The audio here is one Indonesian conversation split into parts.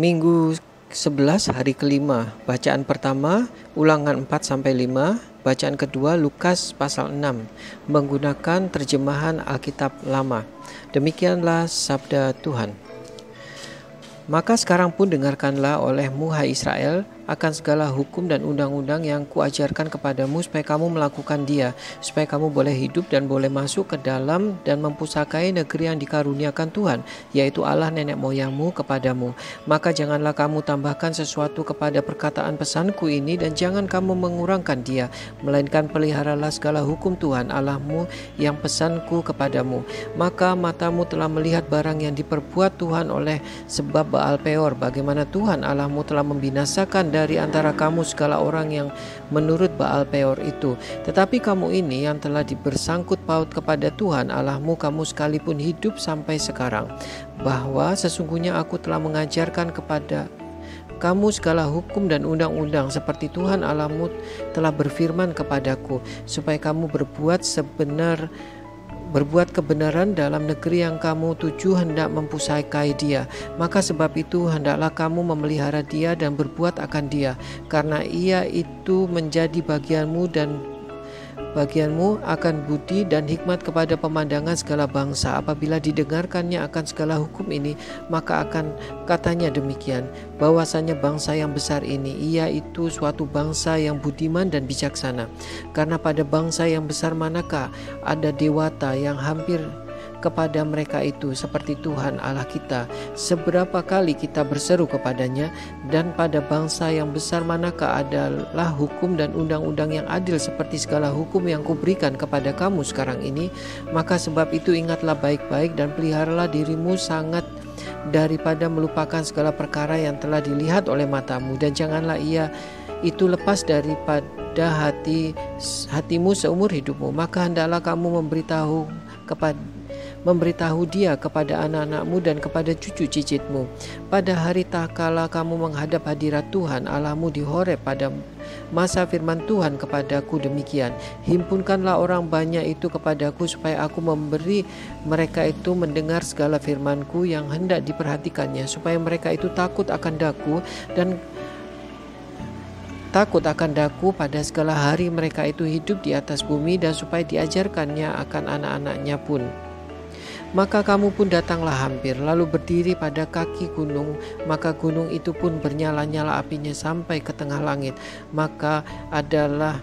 Minggu 11 hari kelima. Bacaan pertama Ulangan 4-5. Bacaan kedua Lukas pasal 6 menggunakan terjemahan Alkitab Lama. Demikianlah sabda Tuhan. Maka sekarang pun dengarkanlah olehmu hai Israel akan segala hukum dan undang-undang yang kuajarkan kepadamu supaya kamu melakukan dia, supaya kamu boleh hidup dan boleh masuk ke dalam dan mempusakai negeri yang dikaruniakan Tuhan, yaitu Allah nenek moyangmu kepadamu. Maka janganlah kamu tambahkan sesuatu kepada perkataan pesanku ini dan jangan kamu mengurangkan dia, melainkan peliharalah segala hukum Tuhan Allahmu yang pesanku kepadamu. Maka matamu telah melihat barang yang diperbuat Tuhan oleh sebab Baal Peor, bagaimana Tuhan Allahmu telah membinasakan dari antara kamu segala orang yang menurut Baal Peor itu. Tetapi kamu ini yang telah dibersangkut paut kepada Tuhan Allahmu, kamu sekalipun hidup sampai sekarang, bahwa sesungguhnya aku telah mengajarkan kepada kamu segala hukum dan undang-undang seperti Tuhan Allahmu telah berfirman kepadaku, supaya kamu berbuat kebenaran dalam negeri yang kamu tuju hendak mempusakai dia. Maka sebab itu hendaklah kamu memelihara dia dan berbuat akan dia, karena ia itu menjadi bagianmu akan budi dan hikmat kepada pemandangan segala bangsa. Apabila didengarkannya akan segala hukum ini, maka akan katanya demikian, bahwasanya bangsa yang besar ini, ia itu suatu bangsa yang budiman dan bijaksana. Karena pada bangsa yang besar manakah ada dewata yang hampir kepada mereka itu seperti Tuhan Allah kita, seberapa kali kita berseru kepadanya. Dan pada bangsa yang besar manakah adalah hukum dan undang-undang yang adil seperti segala hukum yang kuberikan kepada kamu sekarang ini. Maka sebab itu ingatlah baik-baik dan peliharalah dirimu sangat daripada melupakan segala perkara yang telah dilihat oleh matamu, dan janganlah ia itu lepas daripada hatimu seumur hidupmu. Maka hendaklah kamu memberitahu dia kepada anak-anakmu dan kepada cucu cicitmu pada hari tatkala kamu menghadap hadirat Tuhan Allahmu di Horeb pada masa firman Tuhan kepadaku demikian, himpunkanlah orang banyak itu kepadaku supaya aku memberi mereka itu mendengar segala firmanku yang hendak diperhatikannya, supaya mereka itu takut akan daku pada segala hari mereka itu hidup di atas bumi, dan supaya diajarkannya akan anak-anaknya pun. Maka kamu pun datanglah hampir, lalu berdiri pada kaki gunung, maka gunung itu pun bernyala-nyala apinya sampai ke tengah langit. Maka adalah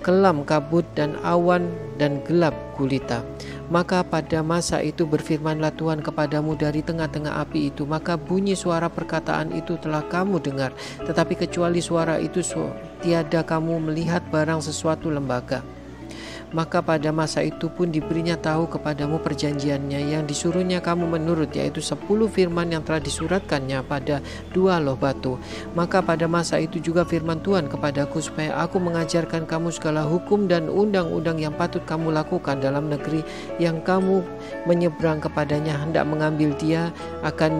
kelam kabut dan awan dan gelap gulita. Maka pada masa itu berfirmanlah Tuhan kepadamu dari tengah-tengah api itu. Maka bunyi suara perkataan itu telah kamu dengar, tetapi kecuali suara itu tiada kamu melihat barang sesuatu lembaga. Maka pada masa itu pun diberinya tahu kepadamu perjanjiannya yang disuruhnya kamu menurut, yaitu 10 firman yang telah disuratkannya pada 2 loh batu. Maka pada masa itu juga firman Tuhan kepadaku, supaya aku mengajarkan kamu segala hukum dan undang-undang yang patut kamu lakukan dalam negeri yang kamu menyeberang kepadanya hendak mengambil dia akan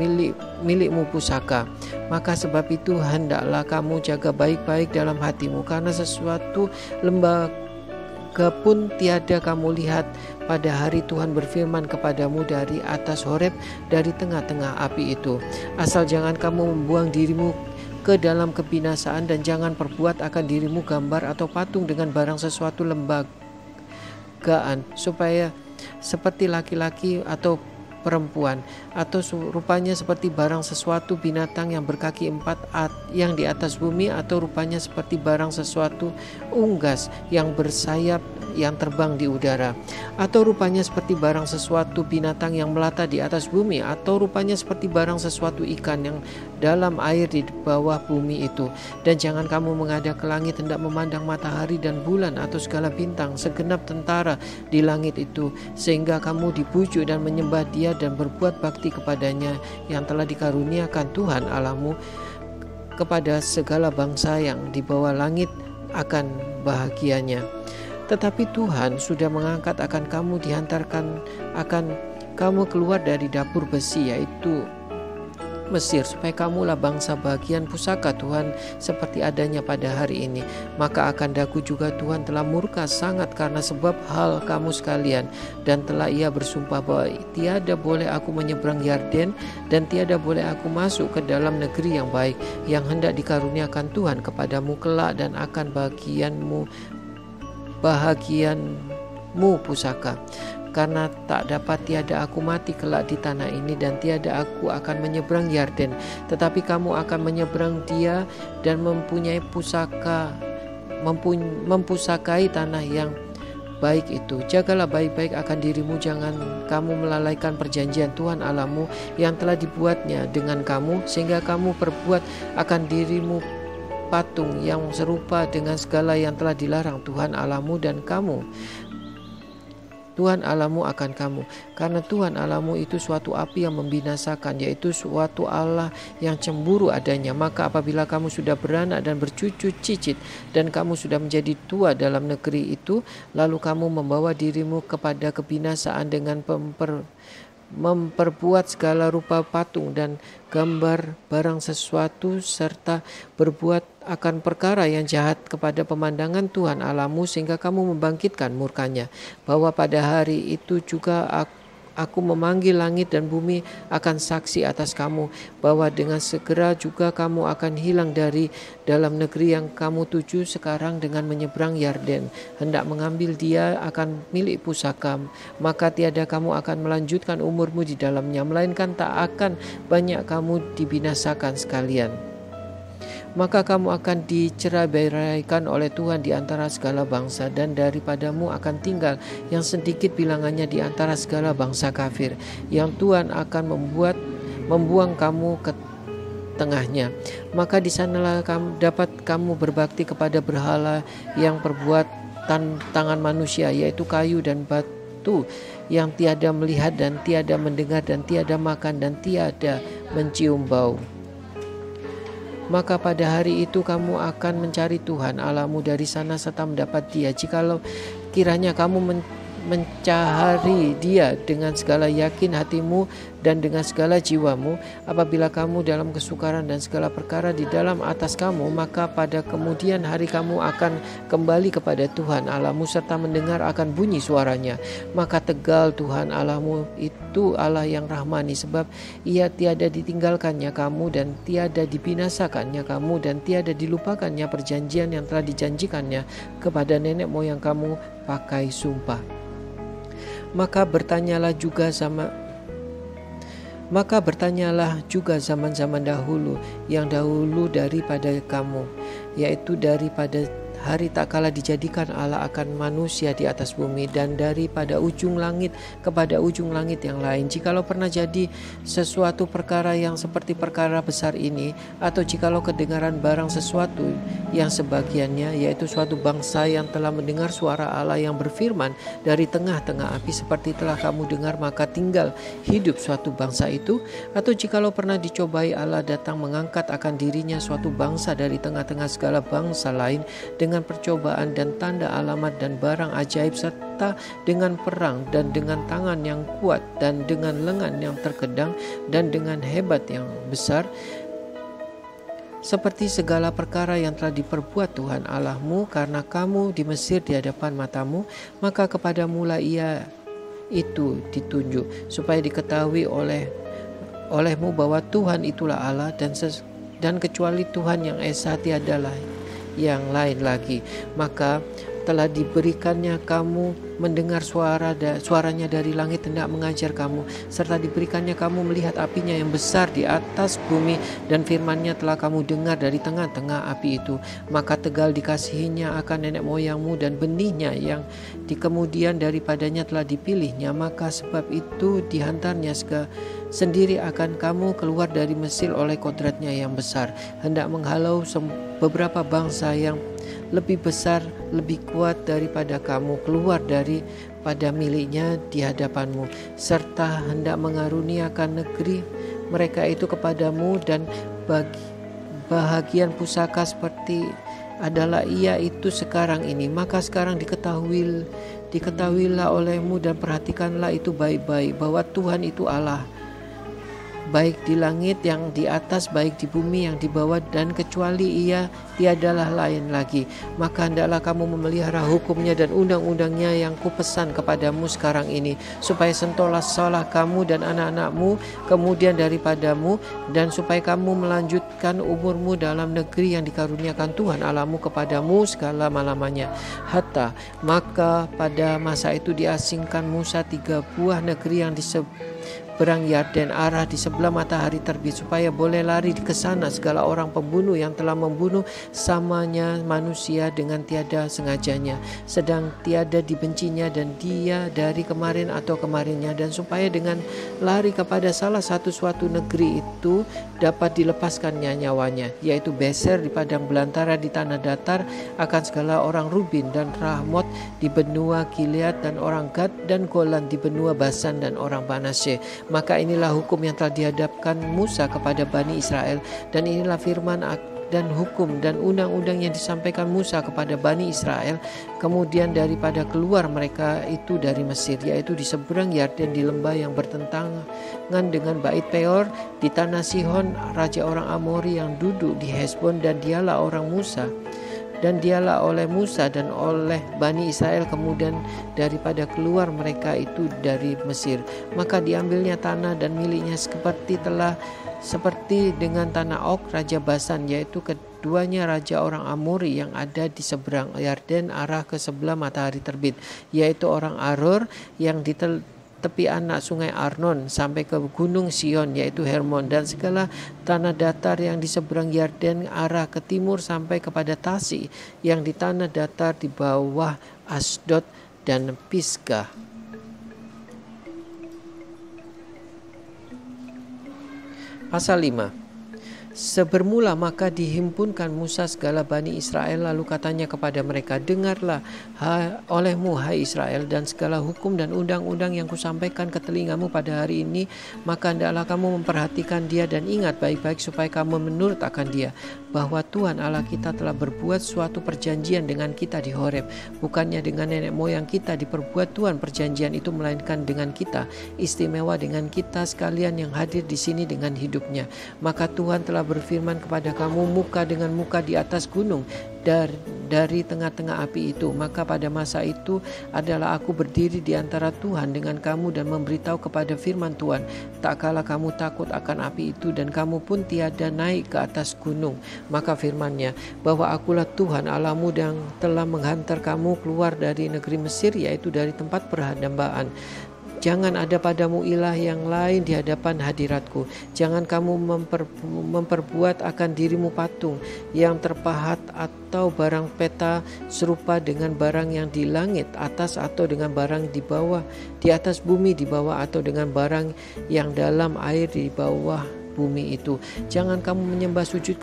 milikmu pusaka. Maka sebab itu hendaklah kamu jaga baik-baik dalam hatimu, karena sesuatu lembaga pun tiada kamu lihat pada hari Tuhan berfirman kepadamu dari atas Horeb, dari tengah-tengah api itu. Asal jangan kamu membuang dirimu ke dalam kebinasaan, dan jangan perbuat akan dirimu gambar atau patung dengan barang sesuatu lembagaan, supaya seperti laki-laki atau perempuan, atau rupanya seperti barang sesuatu binatang yang berkaki 4 yang di atas bumi, atau rupanya seperti barang sesuatu unggas yang bersayap yang terbang di udara, atau rupanya seperti barang sesuatu binatang yang melata di atas bumi, atau rupanya seperti barang sesuatu ikan yang dalam air di bawah bumi itu. Dan jangan kamu menghadap ke langit hendak memandang matahari dan bulan atau segala bintang segenap tentara di langit itu, sehingga kamu dibujuk dan menyembah dia dan berbuat bakti kepadanya yang telah dikaruniakan Tuhan Allahmu kepada segala bangsa yang di bawah langit akan bahagianya. Tetapi Tuhan sudah mengangkat akan kamu, dihantarkan akan kamu keluar dari dapur besi, yaitu Mesir, supaya kamulah bangsa bagian pusaka Tuhan seperti adanya pada hari ini. Maka akan daku juga Tuhan telah murka sangat karena sebab hal kamu sekalian, dan telah ia bersumpah bahwa tiada boleh aku menyeberang Yarden, dan tiada boleh aku masuk ke dalam negeri yang baik, yang hendak dikaruniakan Tuhan kepadamu kelak, dan akan bahagianmu pusaka. Karena tak dapat tiada aku mati kelak di tanah ini, dan tiada aku akan menyeberang Yarden, tetapi kamu akan menyeberang dia dan mempusakai tanah yang baik itu. Jagalah baik-baik akan dirimu, jangan kamu melalaikan perjanjian Tuhan Allahmu yang telah dibuatnya dengan kamu, sehingga kamu perbuat akan dirimu patung yang serupa dengan segala yang telah dilarang Tuhan Allahmu dan Tuhan Allahmu akan kamu. Karena Tuhan Allahmu itu suatu api yang membinasakan, yaitu suatu Allah yang cemburu adanya. Maka apabila kamu sudah beranak dan bercucu cicit, dan kamu sudah menjadi tua dalam negeri itu, lalu kamu membawa dirimu kepada kebinasaan dengan memperbuat segala rupa patung dan gambar barang sesuatu, serta berbuat akan perkara yang jahat kepada pemandangan Tuhan Allahmu, sehingga kamu membangkitkan murkanya, bahwa pada hari itu juga aku memanggil langit dan bumi akan saksi atas kamu, bahwa dengan segera juga kamu akan hilang dari dalam negeri yang kamu tuju sekarang dengan menyeberang Yarden, hendak mengambil dia akan milik pusaka. Maka tiada kamu akan melanjutkan umurmu di dalamnya, melainkan tak akan banyak kamu dibinasakan sekalian. Maka kamu akan dicerai-beraikan oleh Tuhan di antara segala bangsa, dan daripadamu akan tinggal yang sedikit bilangannya di antara segala bangsa kafir, yang Tuhan akan membuang kamu ke tengahnya. Maka di sanalah dapat kamu berbakti kepada berhala yang perbuatan tangan manusia, yaitu kayu dan batu, yang tiada melihat dan tiada mendengar dan tiada makan dan tiada mencium bau. Maka pada hari itu kamu akan mencari Tuhan Allahmu dari sana serta mendapat dia. Jikalau kiranya kamu mencari dia dengan segala yakin hatimu dan dengan segala jiwamu, apabila kamu dalam kesukaran dan segala perkara di dalam atas kamu, maka pada kemudian hari kamu akan kembali kepada Tuhan Allahmu serta mendengar akan bunyi suaranya. Maka tegal Tuhan Allahmu itu Allah yang rahmani, sebab ia tiada ditinggalkannya kamu dan tiada dibinasakannya kamu dan tiada dilupakannya perjanjian yang telah dijanjikannya kepada nenek moyang kamu pakai sumpah. Maka bertanyalah juga zaman-zaman dahulu yang dahulu daripada kamu, yaitu daripada hari tak kala dijadikan Allah akan manusia di atas bumi, dan daripada ujung langit kepada ujung langit yang lain. Jikalau pernah jadi sesuatu perkara yang seperti perkara besar ini, atau jikalau kedengaran barang sesuatu yang sebagiannya, yaitu suatu bangsa yang telah mendengar suara Allah yang berfirman dari tengah-tengah api seperti telah kamu dengar, maka tinggal hidup suatu bangsa itu. Atau jikalau pernah dicobai Allah datang mengangkat akan dirinya suatu bangsa dari tengah-tengah segala bangsa lain dengan percobaan dan tanda alamat dan barang ajaib, serta dengan perang dan dengan tangan yang kuat dan dengan lengan yang terkedang dan dengan hebat yang besar, seperti segala perkara yang telah diperbuat Tuhan Allahmu karena kamu di Mesir di hadapan matamu, maka kepadamulah ia itu ditunjuk, supaya diketahui olehmu bahwa Tuhan itulah Allah, dan kecuali Tuhan yang esa tiadalah yang lain lagi. Maka telah diberikannya kamu mendengar suaranya dari langit hendak mengajar kamu, serta diberikannya kamu melihat apinya yang besar di atas bumi, dan firman-Nya telah kamu dengar dari tengah-tengah api itu. Maka tegal dikasihinya akan nenek moyangmu, dan benihnya yang di kemudian daripadanya telah dipilihnya. Maka sebab itu dihantarnya sendiri akan kamu keluar dari Mesir oleh kodratnya yang besar, hendak menghalau beberapa bangsa yang lebih besar, lebih kuat daripada kamu keluar daripada miliknya di hadapanmu, serta hendak mengaruniakan negeri mereka itu kepadamu, dan bahagian pusaka seperti adalah ia itu sekarang ini. Maka sekarang diketahuilah olehmu dan perhatikanlah itu baik-baik, bahwa Tuhan itu Allah, baik di langit yang di atas, baik di bumi yang di bawah, dan kecuali Ia tiadalah lain lagi. Maka hendaklah kamu memelihara hukumnya dan undang-undangnya yang kupesan kepadamu sekarang ini, supaya sentosalah kamu dan anak-anakmu kemudian daripadamu, dan supaya kamu melanjutkan umurmu dalam negeri yang dikaruniakan Tuhan Allahmu kepadamu segala-lamanya. Hatta maka pada masa itu diasingkan Musa 3 buah negeri yang di seberang Yarden arah di sebelah matahari terbit, supaya boleh lari ke sana segala orang pembunuh yang telah membunuh samanya manusia dengan tiada sengajanya, sedang tiada dibencinya dan dia dari kemarin atau kemarinnya, dan supaya dengan lari kepada salah satu suatu negeri itu dapat dilepaskannya nyawanya, yaitu Beser di padang belantara di tanah datar akan segala orang Rubin, dan Rahmot di benua Gilead, dan orang Gad dan Golan di benua Basan, dan orang Manasye. Maka inilah hukum yang telah dihadapkan Musa kepada Bani Israel, dan inilah firman dan hukum dan undang-undang yang disampaikan Musa kepada Bani Israel kemudian daripada keluar mereka itu dari Mesir, yaitu di seberang Yarden di lembah yang bertentangan dengan Bait Peor, di tanah Sihon raja orang Amori yang duduk di Hesbon, dan dialah oleh Musa dan oleh Bani Israel kemudian daripada keluar mereka itu dari Mesir. Maka diambilnya tanah dan miliknya seperti dengan tanah Og raja Basan, yaitu keduanya raja orang Amori yang ada di seberang Yarden arah ke sebelah matahari terbit, yaitu orang Aror yang di tepi anak sungai Arnon sampai ke gunung Sion yaitu Hermon, dan segala tanah datar yang di seberang Yarden arah ke timur sampai kepada Tasi yang di tanah datar di bawah Asdod dan Pisgah. Pasal 5. Sebermula maka dihimpunkan Musa segala Bani Israel, lalu katanya kepada mereka, dengarlah olehmu hai Israel, dan segala hukum dan undang-undang yang kusampaikan ke telingamu pada hari ini, maka hendaklah kamu memperhatikan dia dan ingat baik-baik supaya kamu menurut akan dia, bahwa Tuhan Allah kita telah berbuat suatu perjanjian dengan kita di Horeb, bukannya dengan nenek moyang kita diperbuat Tuhan perjanjian itu, melainkan dengan kita, istimewa dengan kita sekalian yang hadir di sini dengan hidupnya. Maka Tuhan telah berfirman kepada kamu muka dengan muka di atas gunung dari tengah-tengah api itu. Maka pada masa itu adalah aku berdiri di antara Tuhan dengan kamu dan memberitahu kepada firman Tuhan. Tak kala kamu takut akan api itu, dan kamu pun tiada naik ke atas gunung. Maka firman-Nya, bahwa akulah Tuhan Allahmu yang telah menghantar kamu keluar dari negeri Mesir, yaitu dari tempat perhambaan. Jangan ada padamu ilah yang lain di hadapan hadiratku. Jangan kamu memperbuat akan dirimu patung yang terpahat atau barang peta serupa dengan barang yang di langit atas, atau dengan barang di bawah di atas bumi di bawah, atau dengan barang yang dalam air di bawah bumi itu. Jangan kamu menyembah sujud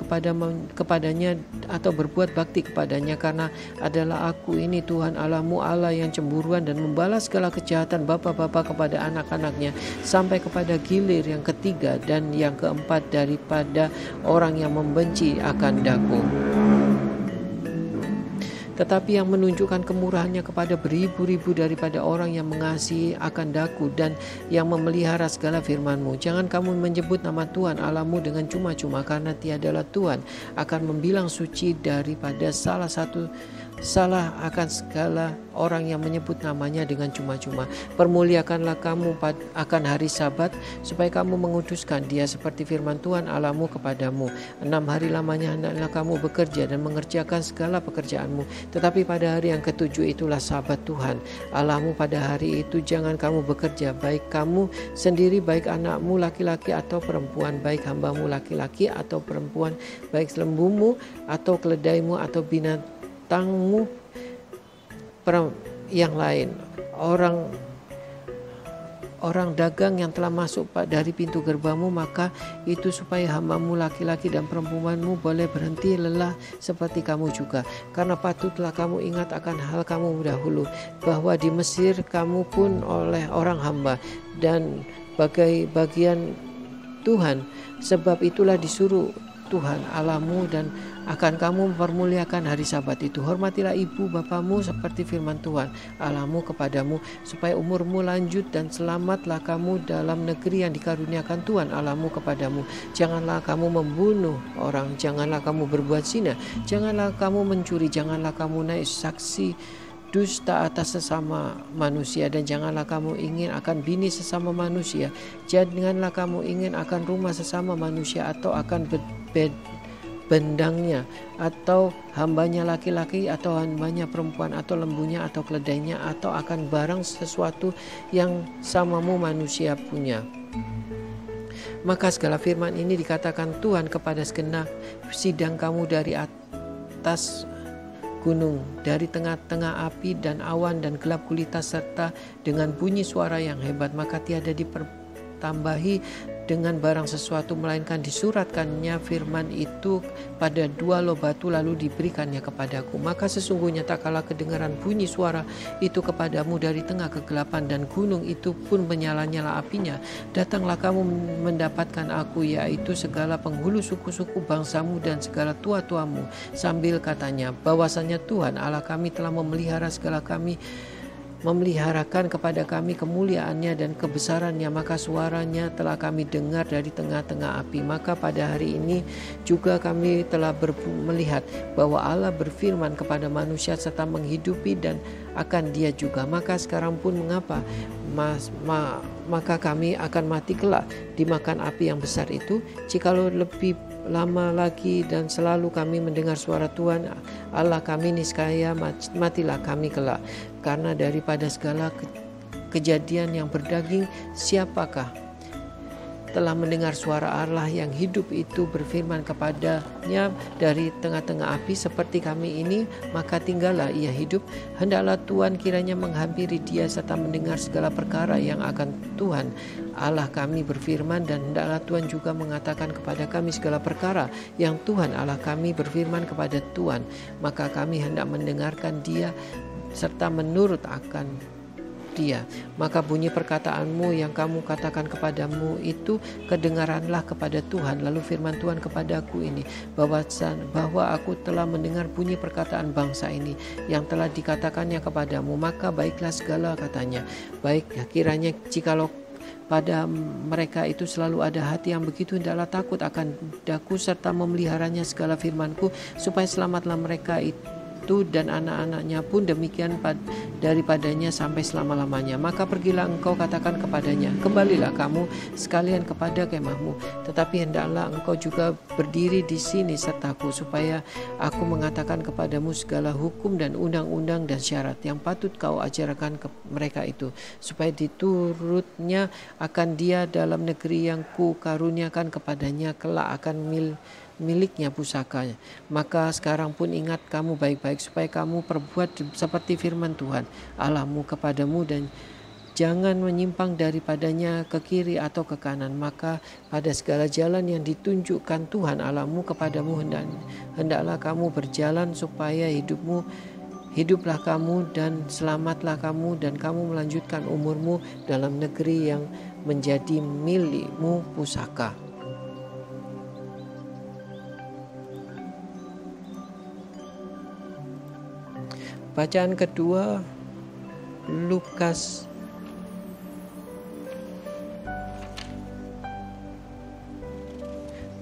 kepadanya atau berbuat bakti kepadanya, karena adalah aku ini Tuhan Allahmu, Allah yang cemburuan dan membalas segala kejahatan bapa-bapa kepada anak-anaknya, sampai kepada gilir yang ketiga dan yang keempat daripada orang yang membenci akan daku. Tetapi yang menunjukkan kemurahannya kepada beribu-ribu daripada orang yang mengasihi akan daku dan yang memelihara segala firman-Mu. Jangan kamu menyebut nama Tuhan Allahmu dengan cuma-cuma, karena tiadalah Tuhan akan membilang suci daripada salah akan segala orang yang menyebut namanya dengan cuma-cuma. Permuliakanlah kamu akan hari Sabat, supaya kamu menguduskan dia seperti firman Tuhan Allahmu kepadamu. 6 hari lamanya hendaklah kamu bekerja dan mengerjakan segala pekerjaanmu, tetapi pada hari yang ketujuh itulah Sabat Tuhan Allahmu. Pada hari itu jangan kamu bekerja, baik kamu sendiri, baik anakmu laki-laki atau perempuan, baik hambamu laki-laki atau perempuan, baik lembumu atau keledaimu atau binatangmu yang lain, orang dagang yang telah masuk dari pintu gerbangmu, maka itu supaya hambamu laki-laki dan perempuanmu boleh berhenti lelah seperti kamu juga. Karena patutlah kamu ingat akan hal kamu dahulu, bahwa di Mesir kamu pun oleh orang hamba dan bagian Tuhan. Sebab itulah disuruh Tuhan Allahmu dan akan kamu mempermuliakan hari Sabat itu. Hormatilah ibu bapamu seperti firman Tuhan Allahmu kepadamu, supaya umurmu lanjut dan selamatlah kamu dalam negeri yang dikaruniakan Tuhan Allahmu kepadamu. Janganlah kamu membunuh orang, janganlah kamu berbuat zina, janganlah kamu mencuri, janganlah kamu naik saksi dusta atas sesama manusia, dan janganlah kamu ingin akan bini sesama manusia, janganlah kamu ingin akan rumah sesama manusia, atau akan bendangnya, atau hambanya laki-laki, atau hambanya perempuan, atau lembunya, atau keledainya, atau akan barang sesuatu yang samamu manusia punya. Maka segala firman ini dikatakan Tuhan kepada segenap sidang kamu dari atas gunung, dari tengah-tengah api dan awan dan gelap gulita, serta dengan bunyi suara yang hebat. Maka tiada dipertambahi dengan barang sesuatu, melainkan disuratkannya firman itu pada 2 loh batu, lalu diberikannya kepadaku. Maka sesungguhnya tak kalah kedengaran bunyi suara itu kepadamu dari tengah kegelapan, dan gunung itu pun menyala-nyala apinya, datanglah kamu mendapatkan aku, yaitu segala penghulu suku-suku bangsamu dan segala tua-tuamu, sambil katanya, bahwasanya Tuhan Allah kami telah memeliharakan kepada kami kemuliaannya dan kebesarannya, maka suaranya telah kami dengar dari tengah-tengah api. Maka pada hari ini juga kami telah melihat bahwa Allah berfirman kepada manusia serta menghidupi dan akan dia juga. Maka sekarang pun mengapa maka kami akan mati kelak dimakan api yang besar itu? Jikalau lebih lama lagi dan selalu kami mendengar suara Tuhan Allah kami, niscaya matilah kami kelak. Karena daripada segala kejadian yang berdaging, siapakah telah mendengar suara Allah yang hidup itu berfirman kepadanya dari tengah-tengah api seperti kami ini, maka tinggallah ia hidup. Hendaklah Tuhan kiranya menghampiri dia serta mendengar segala perkara yang akan Tuhan Allah kami berfirman, dan hendaklah Tuhan juga mengatakan kepada kami segala perkara yang Tuhan Allah kami berfirman kepada Tuhan. Maka kami hendak mendengarkan dia serta menurut akan dia. Maka bunyi perkataanmu yang kamu katakan kepadamu itu kedengaranlah kepada Tuhan. Lalu firman Tuhan kepadaku ini, bahwa aku telah mendengar bunyi perkataan bangsa ini yang telah dikatakannya kepadamu. Maka baiklah segala katanya. Baik, kiranya jikalau pada mereka itu selalu ada hati yang begitu, hendaklah takut akan daku serta memeliharanya segala firmanku, supaya selamatlah mereka itu dan anak-anaknya pun demikian daripadanya sampai selama-lamanya. Maka pergilah engkau, katakan kepadanya, kembalilah kamu sekalian kepada kemahmu, tetapi hendaklah engkau juga berdiri di sini sertaku, supaya aku mengatakan kepadamu segala hukum dan undang-undang dan syarat yang patut kau ajarkan ke mereka itu, supaya diturutnya akan dia dalam negeri yang ku karuniakan kepadanya, kelak akan miliknya pusakanya. Maka sekarang pun ingat kamu baik-baik, supaya kamu perbuat seperti firman Tuhan Allahmu kepadamu, dan jangan menyimpang daripadanya ke kiri atau ke kanan. Maka pada segala jalan yang ditunjukkan Tuhan Allahmu kepadamu hendaklah kamu berjalan, supaya hiduplah kamu dan selamatlah kamu, dan kamu melanjutkan umurmu dalam negeri yang menjadi milikmu pusaka. Bacaan kedua, Lukas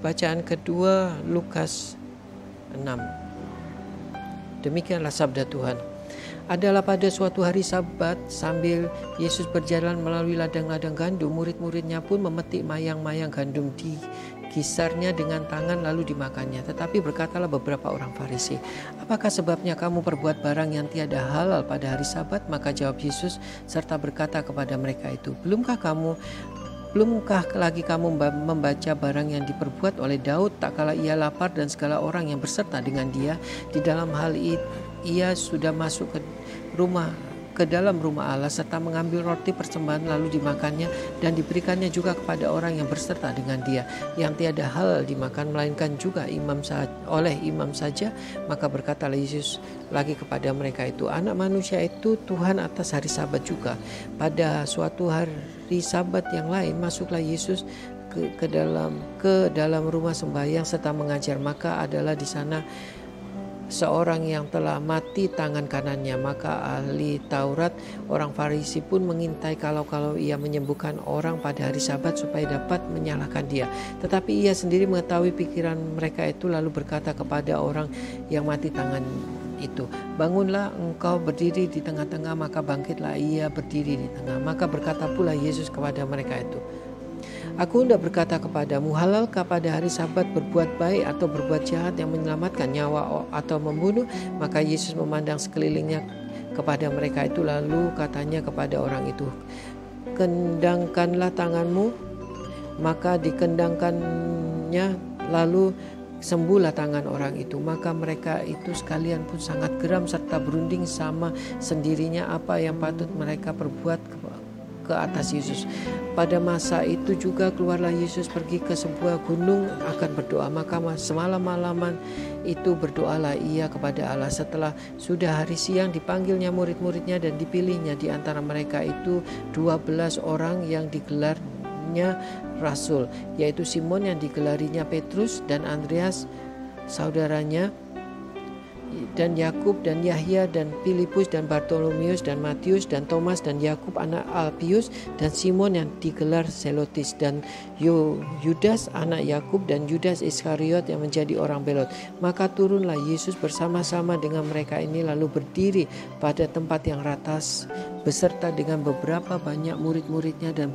Bacaan kedua Lukas 6. Demikianlah sabda Tuhan. Adalah pada suatu hari Sabat, sambil Yesus berjalan melalui ladang-ladang gandum, murid-muridnya pun memetik mayang-mayang gandum di kisarnya dengan tangan lalu dimakannya. Tetapi berkatalah beberapa orang Farisi, apakah sebabnya kamu perbuat barang yang tiada halal pada hari Sabat? Maka jawab Yesus serta berkata kepada mereka itu, Belumkah lagi kamu membaca barang yang diperbuat oleh Daud, tak kala ia lapar dan segala orang yang berserta dengan dia? Di dalam hal itu ia sudah masuk ke dalam rumah Allah serta mengambil roti persembahan lalu dimakannya, dan diberikannya juga kepada orang yang berserta dengan dia, yang tiada hal dimakan melainkan juga oleh imam saja. Maka berkatalah Yesus lagi kepada mereka itu, Anak manusia itu Tuhan atas hari Sabat juga. Pada suatu hari Sabat yang lain masuklah Yesus ke dalam rumah sembahyang serta mengajar, maka adalah di sana seorang yang telah mati tangan kanannya. Maka ahli Taurat, orang Farisi pun mengintai kalau ia menyembuhkan orang pada hari Sabat supaya dapat menyalahkan dia. Tetapi ia sendiri mengetahui pikiran mereka itu, lalu berkata kepada orang yang mati tangan itu, bangunlah, engkau berdiri di tengah-tengah. Maka bangkitlah ia berdiri di tengah. Maka berkata pula Yesus kepada mereka itu, aku hendak berkata kepadamu, halalkah pada hari Sabat berbuat baik atau berbuat jahat, yang menyelamatkan nyawa atau membunuh? Maka Yesus memandang sekelilingnya kepada mereka itu, lalu katanya kepada orang itu, kendangkanlah tanganmu. Maka dikendangkannya, lalu sembuhlah tangan orang itu. Maka mereka itu sekalian pun sangat geram serta berunding sama sendirinya apa yang patut mereka perbuat ke atas Yesus. Pada masa itu juga keluarlah Yesus pergi ke sebuah gunung akan berdoa. Maka semalam-malaman itu berdoalah ia kepada Allah. Setelah sudah hari siang, dipanggilnya murid-muridnya dan dipilihnya di antara mereka itu 12 orang yang digelarnya rasul, yaitu Simon yang digelarinya Petrus, dan Andreas saudaranya, dan Yakub dan Yahya dan Filipus dan Bartolomeus dan Matius dan Thomas dan Yakub anak Alpius dan Simon yang digelar Zelotis dan Yudas anak Yakub dan Yudas Iskariot yang menjadi orang belot. Maka turunlah Yesus bersama-sama dengan mereka ini, lalu berdiri pada tempat yang ratas beserta dengan beberapa banyak murid-muridnya dan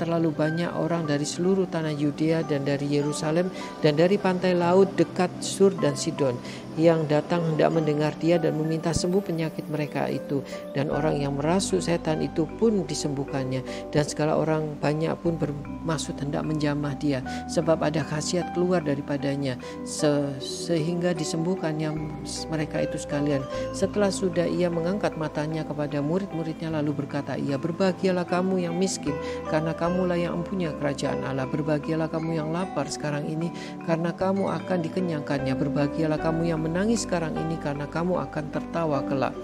terlalu banyak orang dari seluruh tanah Yudea dan dari Yerusalem dan dari pantai laut dekat Sur dan Sidon, yang datang hendak mendengar dia dan meminta sembuh penyakit mereka itu. Dan orang yang merasuk setan itu pun disembuhkannya, dan segala orang banyak pun bermaksud hendak menjamah dia, sebab ada khasiat keluar daripadanya, sehingga disembuhkannya mereka itu sekalian. Setelah sudah ia mengangkat matanya kepada murid-muridnya, lalu berkata ia, berbahagialah kamu yang miskin, karena kamulah yang empunya kerajaan Allah. Berbahagialah kamu yang lapar sekarang ini, karena kamu akan dikenyangkannya. Berbahagialah kamu yang menangis sekarang ini, karena kamu akan tertawa kelak.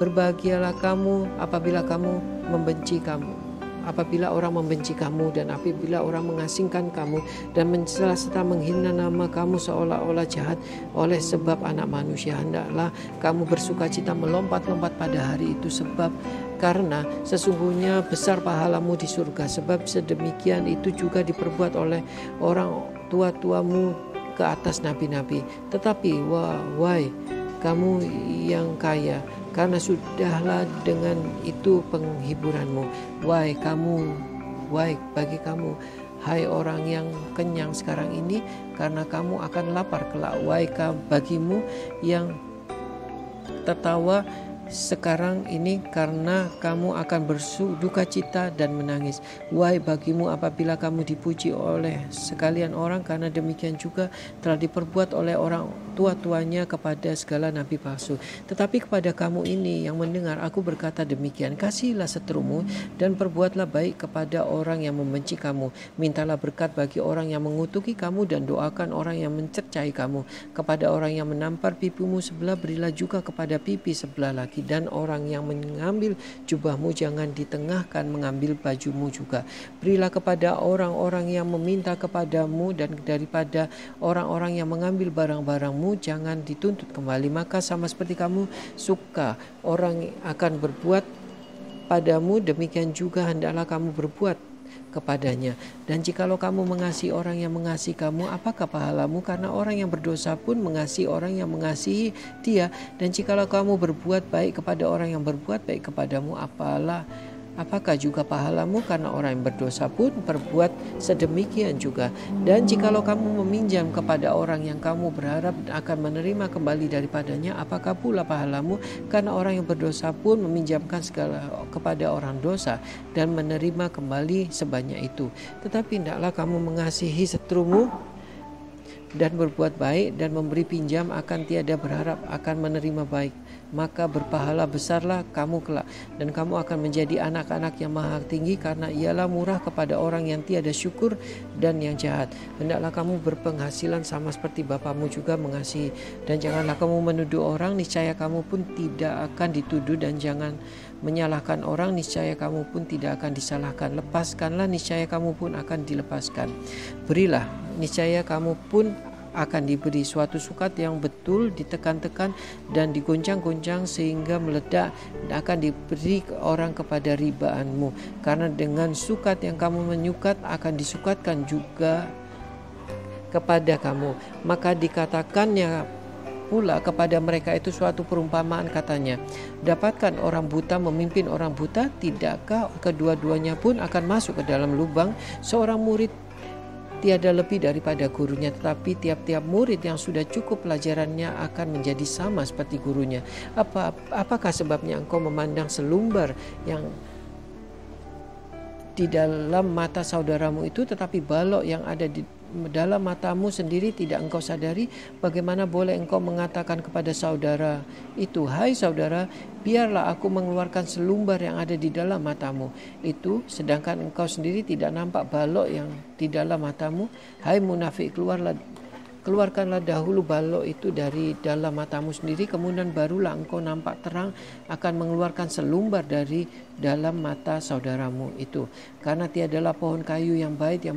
Berbahagialah kamu apabila orang membenci kamu dan apabila orang mengasingkan kamu dan mencela serta menghina nama kamu seolah-olah jahat oleh sebab anak manusia. Hendaklah kamu bersukacita melompat-lompat pada hari itu, sebab karena sesungguhnya besar pahalamu di surga. Sebab sedemikian itu juga diperbuat oleh orang tua-tuamu ke atas nabi-nabi. Tetapi wahai kamu yang kaya, karena sudahlah dengan itu penghiburanmu. Wahai bagi kamu, hai orang yang kenyang sekarang ini, karena kamu akan lapar kelak. Wahai bagimu yang tertawa sekarang ini, karena kamu akan berduka cita dan menangis. Wahai bagimu apabila kamu dipuji oleh sekalian orang, karena demikian juga telah diperbuat oleh orang tua-tuanya kepada segala nabi palsu. Tetapi kepada kamu ini yang mendengar, aku berkata demikian, kasihilah seterumu dan perbuatlah baik kepada orang yang membenci kamu. Mintalah berkat bagi orang yang mengutuki kamu dan doakan orang yang mencercai kamu. Kepada orang yang menampar pipimu sebelah, berilah juga kepada pipi sebelah lagi. Dan orang yang mengambil jubahmu, jangan ditengahkan mengambil bajumu juga. Berilah kepada orang-orang yang meminta kepadamu, dan daripada orang-orang yang mengambil barang-barangmu jangan dituntut kembali. Maka sama seperti kamu suka orang akan berbuat padamu, demikian juga hendaklah kamu berbuat kepadanya. Dan jikalau kamu mengasihi orang yang mengasihi kamu, apakah pahalamu? Karena orang yang berdosa pun mengasihi orang yang mengasihi dia. Dan jikalau kamu berbuat baik kepada orang yang berbuat baik kepadamu, apakah juga pahalamu? Karena orang yang berdosa pun berbuat sedemikian juga. Dan jikalau kamu meminjam kepada orang yang kamu berharap akan menerima kembali daripadanya, apakah pula pahalamu? Karena orang yang berdosa pun meminjamkan segala kepada orang dosa dan menerima kembali sebanyak itu. Tetapi hendaklah kamu mengasihi seterumu dan berbuat baik dan memberi pinjam akan tiada berharap akan menerima baik, maka berpahala besarlah kamu kelak, dan kamu akan menjadi anak-anak yang maha tinggi, karena ialah murah kepada orang yang tiada syukur dan yang jahat. Hendaklah kamu berpenghasilan sama seperti Bapamu juga mengasihi, dan janganlah kamu menuduh orang, niscaya kamu pun tidak akan dituduh, dan jangan menyalahkan orang, niscaya kamu pun tidak akan disalahkan. Lepaskanlah, niscaya kamu pun akan dilepaskan. Berilah, niscaya kamu pun akan diberi. Suatu sukat yang betul ditekan-tekan dan digoncang-goncang sehingga meledak akan diberi orang kepada ribaanmu. Karena dengan sukat yang kamu menyukat akan disukatkan juga kepada kamu. Maka dikatakannya pula kepada mereka itu suatu perumpamaan, katanya, dapatkan orang buta memimpin orang buta? Tidakkah kedua-duanya pun akan masuk ke dalam lubang? Seorang murid tiada lebih daripada gurunya, tetapi tiap-tiap murid yang sudah cukup pelajarannya akan menjadi sama seperti gurunya. Apakah sebabnya engkau memandang selumbar yang di dalam mata saudaramu itu, tetapi balok yang ada di dalam matamu sendiri tidak engkau sadari? Bagaimana boleh engkau mengatakan kepada saudara itu, hai saudara, biarlah aku mengeluarkan selumbar yang ada di dalam matamu itu, sedangkan engkau sendiri tidak nampak balok yang di dalam matamu? Hai munafik, keluarkanlah dahulu balok itu dari dalam matamu sendiri, kemudian barulah engkau nampak terang akan mengeluarkan selumbar dari dalam mata saudaramu itu. Karena tiadalah pohon kayu yang baik yang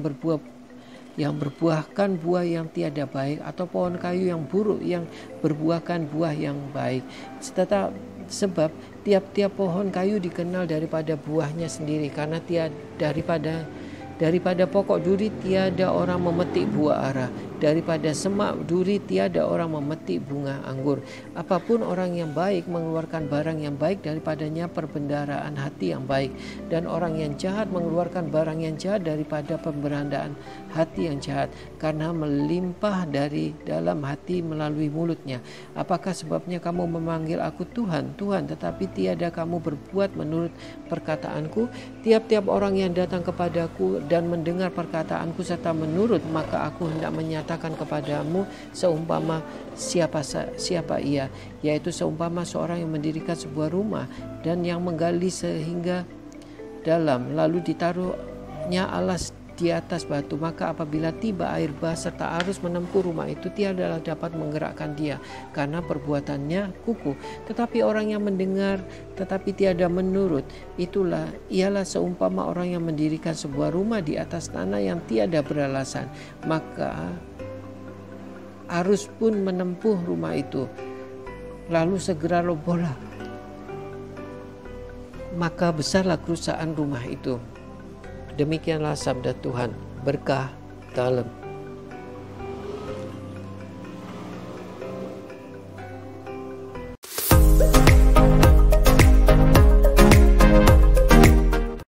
berbuahkan buah yang tiada baik, atau pohon kayu yang buruk yang berbuahkan buah yang baik. Sebab tiap-tiap pohon kayu dikenal daripada buahnya sendiri, karena daripada pokok duri tiada orang memetik buah ara, daripada semak duri tiada orang memetik bunga anggur. Apapun orang yang baik mengeluarkan barang yang baik daripadanya perbendaharaan hati yang baik, dan orang yang jahat mengeluarkan barang yang jahat daripada pemberandaan hati yang jahat, karena melimpah dari dalam hati melalui mulutnya. Apakah sebabnya kamu memanggil aku Tuhan, Tuhan, tetapi tiada kamu berbuat menurut perkataanku? Tiap-tiap orang yang datang kepadaku dan mendengar perkataanku serta menurut, maka aku hendak menyatakan kepadamu seumpama siapa ia, yaitu seumpama seorang yang mendirikan sebuah rumah dan yang menggali sehingga dalam, lalu ditaruhnya alas di atas batu. Maka apabila tiba air bah serta arus menempuh rumah itu, tiadalah dapat menggerakkan dia, karena perbuatannya kukuh. Tetapi orang yang mendengar tetapi tiada menurut, ialah seumpama orang yang mendirikan sebuah rumah di atas tanah yang tiada beralasan. Maka arus pun menempuh rumah itu, lalu segera robohlah. Maka besarlah kerusakan rumah itu. Demikianlah sabda Tuhan. Berkah dalam